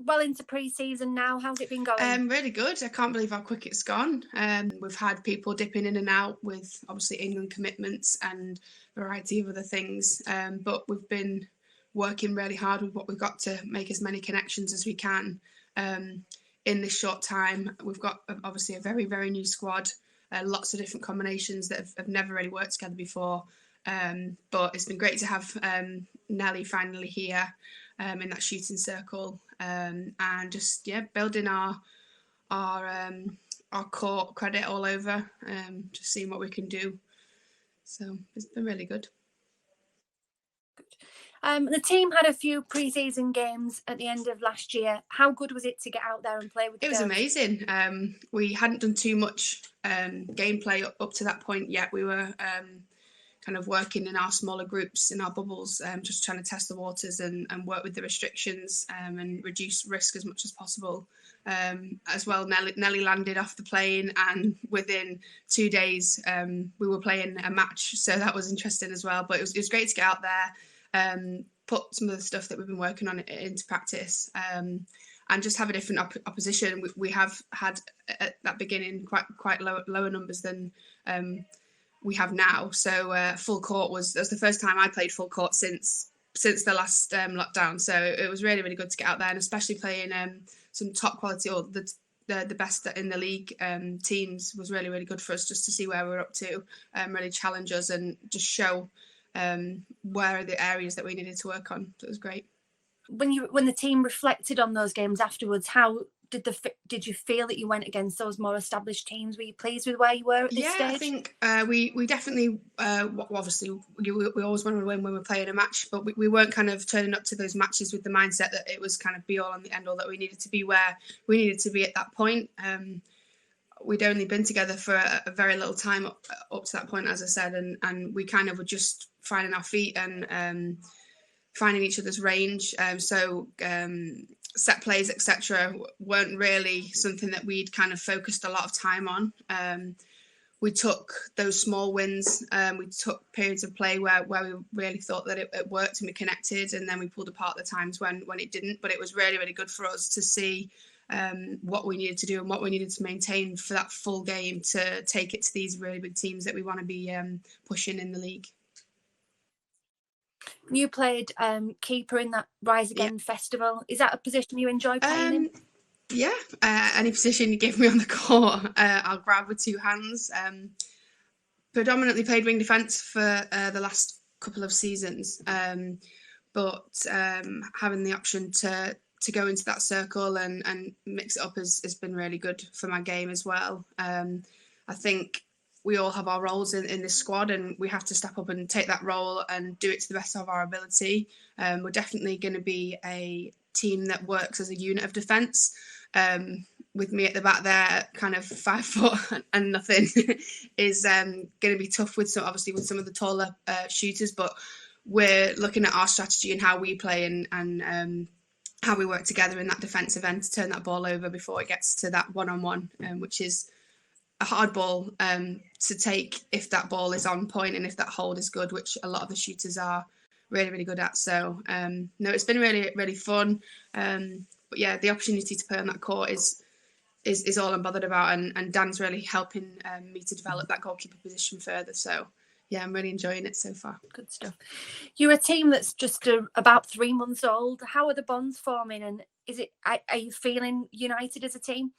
well into pre-season now. How's it been going? Really good. I can't believe how quick it's gone. We've had people dipping in and out with obviously England commitments and a variety of other things, but we've been working really hard with what we've got to make as many connections as we can in this short time. We've got obviously a very, very new squad, lots of different combinations that have never really worked together before. But it's been great to have Nelly finally here in that shooting circle, and just building our court credit all over, just seeing what we can do. So it's been really good. The team had a few pre-season games at the end of last year. How good was it to get out there and play with the girls? It was amazing. We hadn't done too much gameplay up to that point yet. We were kind of working in our smaller groups, in our bubbles, just trying to test the waters and work with the restrictions and reduce risk as much as possible. As well, Nelly landed off the plane, and within 2 days we were playing a match, so that was interesting as well. But it was great to get out there, put some of the stuff that we've been working on into practice, and just have a different opposition. We have had at that beginning quite lower numbers than we have now. So full court was the first time I played full court since the last lockdown. So it was really, really good to get out there, and especially playing some top quality or the best in the league teams was really, really good for us, just to see where we're up to, really challenge us and just show where are the areas that we needed to work on. So it was great. When the team reflected on those games afterwards, how did you feel that you went against those more established teams? Were you pleased with where you were at this stage? Yeah, I think we definitely, obviously, we always want to win when we're playing a match, but we weren't kind of turning up to those matches with the mindset that it was kind of be all and the end all, that we needed to be where we needed to be at that point. We'd only been together for a very little time up to that point, as I said, and we kind of were just finding our feet and finding each other's range. So set plays, etc., weren't really something that we'd kind of focused a lot of time on. We took those small wins. We took periods of play where we really thought that it worked and we connected, and then we pulled apart the times when it didn't. But it was really, really good for us to see what we needed to do and what we needed to maintain for that full game to take it to these really big teams that we want to be pushing in the league. You played keeper in that Rise Again festival. Is that a position you enjoy playing in? Yeah, any position you give me on the court, I'll grab with two hands. Predominantly played wing defence for the last couple of seasons, but having the option to go into that circle and mix it up has been really good for my game as well. I think we all have our roles in this squad, and we have to step up and take that role and do it to the best of our ability. We're definitely going to be a team that works as a unit of defence. With me at the back there, kind of 5 foot and nothing, is going to be tough with some of the taller shooters. But we're looking at our strategy and how we play and how we work together in that defensive end to turn that ball over before it gets to that one-on-one, which is a hard ball to take if that ball is on point and if that hold is good, which a lot of the shooters are really, really good at. So no, it's been really, really fun. But yeah, the opportunity to play on that court is all I'm bothered about, and Dan's really helping me to develop that goalkeeper position further. So yeah, I'm really enjoying it so far. Good stuff. You're a team that's just about 3 months old. How are the bonds forming, and are you feeling united as a team?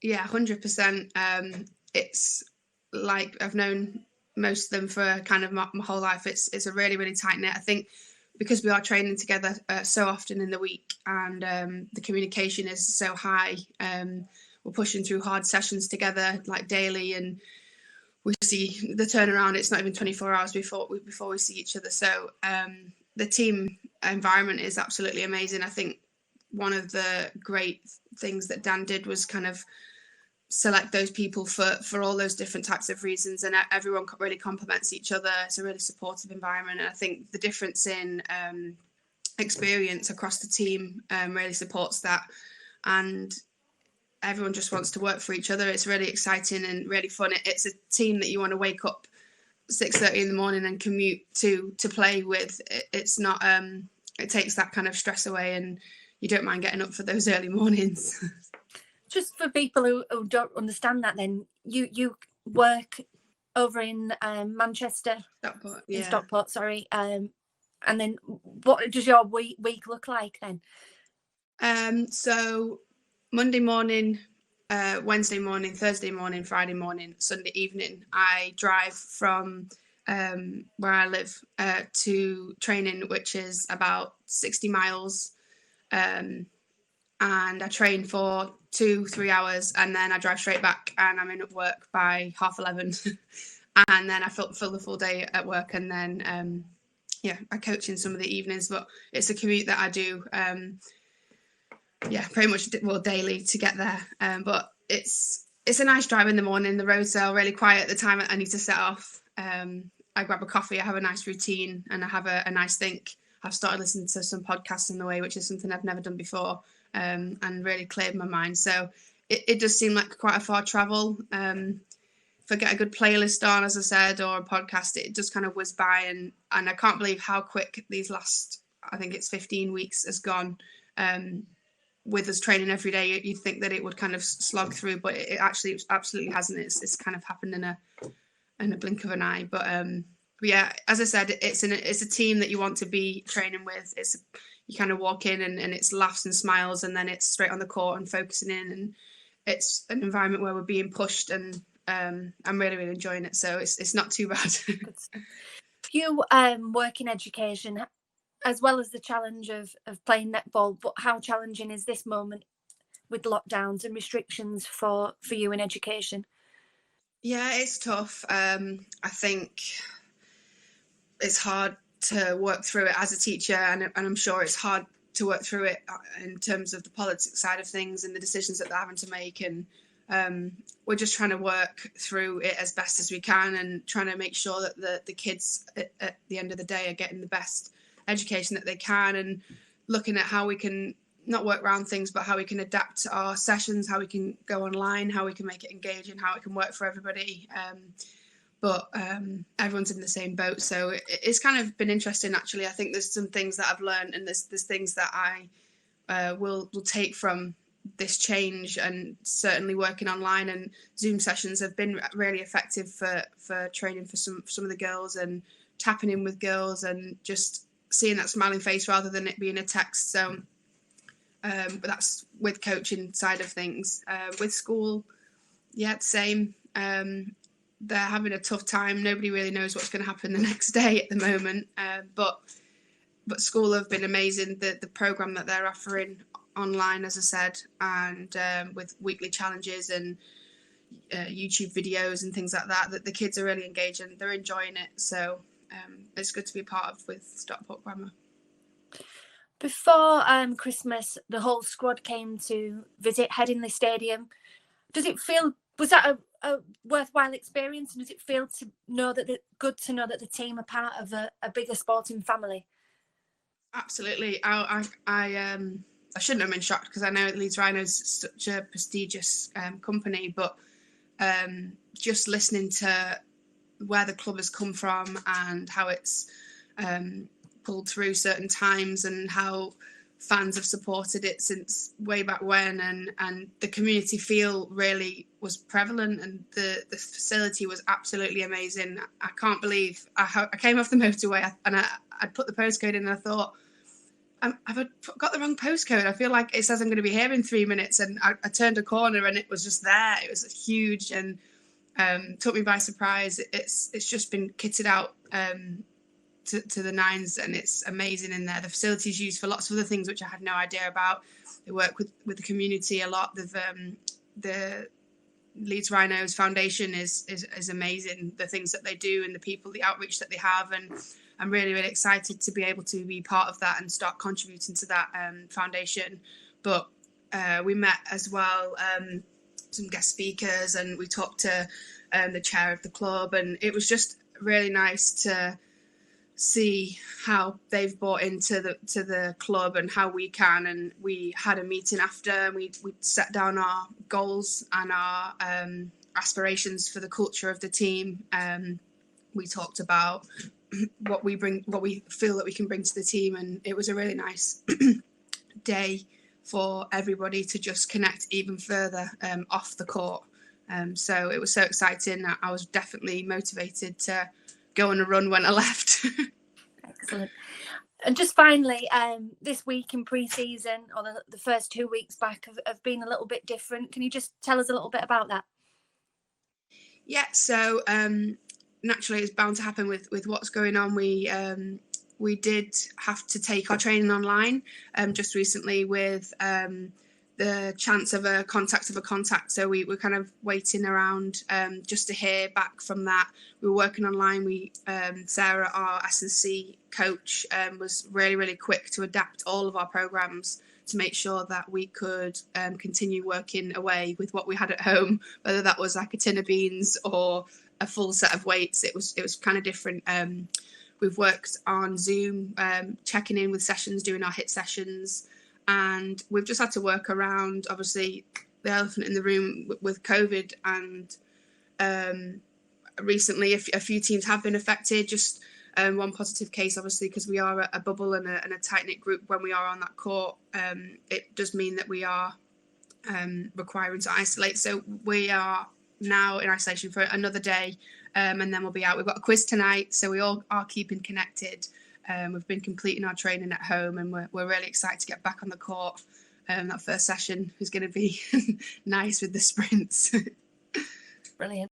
Yeah, 100%. It's like I've known most of them for kind of my whole life. It's a really, really tight knit. I think because we are training together so often in the week, and the communication is so high, we're pushing through hard sessions together like daily, and we see the turnaround. It's not even 24 hours before we see each other. So the team environment is absolutely amazing. I think one of the great things that Dan did was kind of select those people for all those different types of reasons, and everyone really complements each other. It's a really supportive environment, and I think the difference in experience across the team really supports that, and everyone just wants to work for each other. It's really exciting and really fun. It's a team that you want to wake up 6:30 in the morning and commute to play with. It's not it takes that kind of stress away, and you don't mind getting up for those early mornings. Just for people who don't understand that, then you work over in Manchester, Stockport, in yeah. Stockport, sorry. And then what does your week look like then? So Monday morning, Wednesday morning, Thursday morning, Friday morning, Sunday evening, I drive from where I live to training, which is about 60 miles. And I train for 2-3 hours, and then I drive straight back, and I'm in at work by 11:30. And then I fill the full day at work, and then I coach in some of the evenings, but it's a commute that I do pretty much daily to get there. But it's a nice drive in the morning. The roads are really quiet at the time I need to set off. I grab a coffee, I have a nice routine, and I have a nice think. I've started listening to some podcasts on the way, which is something I've never done before, and really cleared my mind. So it does seem like quite a far travel. If I get a good playlist on, as I said, or a podcast, it just kind of whiz by, and I can't believe how quick these last, I think it's 15 weeks has gone. With us training every day, you'd think that it would kind of slog through, but it actually absolutely hasn't. It's kind of happened in a blink of an eye. But yeah, as I said, it's a team that you want to be training with. You kind of walk in and it's laughs and smiles, and then it's straight on the court and focusing in, and it's an environment where we're being pushed, and I'm really, really enjoying it. So it's not too bad. You work in education, as well as the challenge of playing netball, but how challenging is this moment with lockdowns and restrictions for you in education? Yeah, it's tough. I think it's hard to work through it as a teacher, and I'm sure it's hard to work through it in terms of the politics side of things and the decisions that they're having to make. And we're just trying to work through it as best as we can, and trying to make sure that the kids at the end of the day are getting the best education that they can, and looking at how we can not work around things, but how we can adapt our sessions, how we can go online, how we can make it engaging, how it can work for everybody. But everyone's in the same boat, so it's kind of been interesting, actually. I think there's some things that I've learned, and there's things that I will take from this change, and certainly working online and Zoom sessions have been really effective for training for some of the girls, and tapping in with girls, and just seeing that smiling face rather than it being a text. So but that's with coaching side of things. With school, yeah, same. They're having a tough time. Nobody really knows what's going to happen the next day at the moment. But school have been amazing. The program that they're offering online, as I said, and with weekly challenges and YouTube videos and things like that the kids are really engaged and they're enjoying it. So it's good to be a part of with Stockport Grammar. Before Christmas, the whole squad came to visit Headingley Stadium. Was that a worthwhile experience, and does it feel good to know that the team are part of a bigger sporting family? Absolutely. I shouldn't have been shocked, because I know Leeds Rhinos is such a prestigious company, but just listening to where the club has come from and how it's pulled through certain times, and how fans have supported it since way back when, and the community feel really was prevalent, and the facility was absolutely amazing. I can't believe I came off the motorway and I'd put the postcode in, and I thought, I've got the wrong postcode. I feel like it says I'm going to be here in 3 minutes, and I turned a corner and it was just there. It was huge, and took me by surprise. It's just been kitted out to the nines, and it's amazing in there. The facility is used for lots of other things which I had no idea about. They work with the community a lot. The Leeds Rhinos Foundation is amazing, the things that they do and the people, the outreach that they have, and I'm really, really excited to be able to be part of that and start contributing to that foundation. But we met as well some guest speakers, and we talked to the chair of the club, and it was just really nice to see how they've bought into the club and how we can. And we had a meeting after, and we set down our goals and our aspirations for the culture of the team. We talked about what we feel that we can bring to the team, and it was a really nice day for everybody to just connect even further off the court. So it was so exciting. I was definitely motivated to go on a run when I left. Excellent. And just finally, this week in pre-season, or the first 2 weeks back, have been a little bit different. Can you just tell us a little bit about that? Yeah, so naturally it's bound to happen with what's going on. We did have to take our training online just recently with the chance of a contact. So we were kind of waiting around just to hear back from that. We were working online. Sarah, our S&C coach, was really, really quick to adapt all of our programs to make sure that we could continue working away with what we had at home, whether that was like a tin of beans or a full set of weights. It was kind of different. We've worked on Zoom, checking in with sessions, doing our HIIT sessions, and we've just had to work around, obviously, the elephant in the room with COVID. And recently, a few teams have been affected. Just one positive case, obviously, because we are a bubble and a tight-knit group when we are on that court. It does mean that we are requiring to isolate. So we are now in isolation for another day, and then we'll be out. We've got a quiz tonight, so we all are keeping connected. We've been completing our training at home, and we're really excited to get back on the court. That first session is going to be nice with the sprints. Brilliant.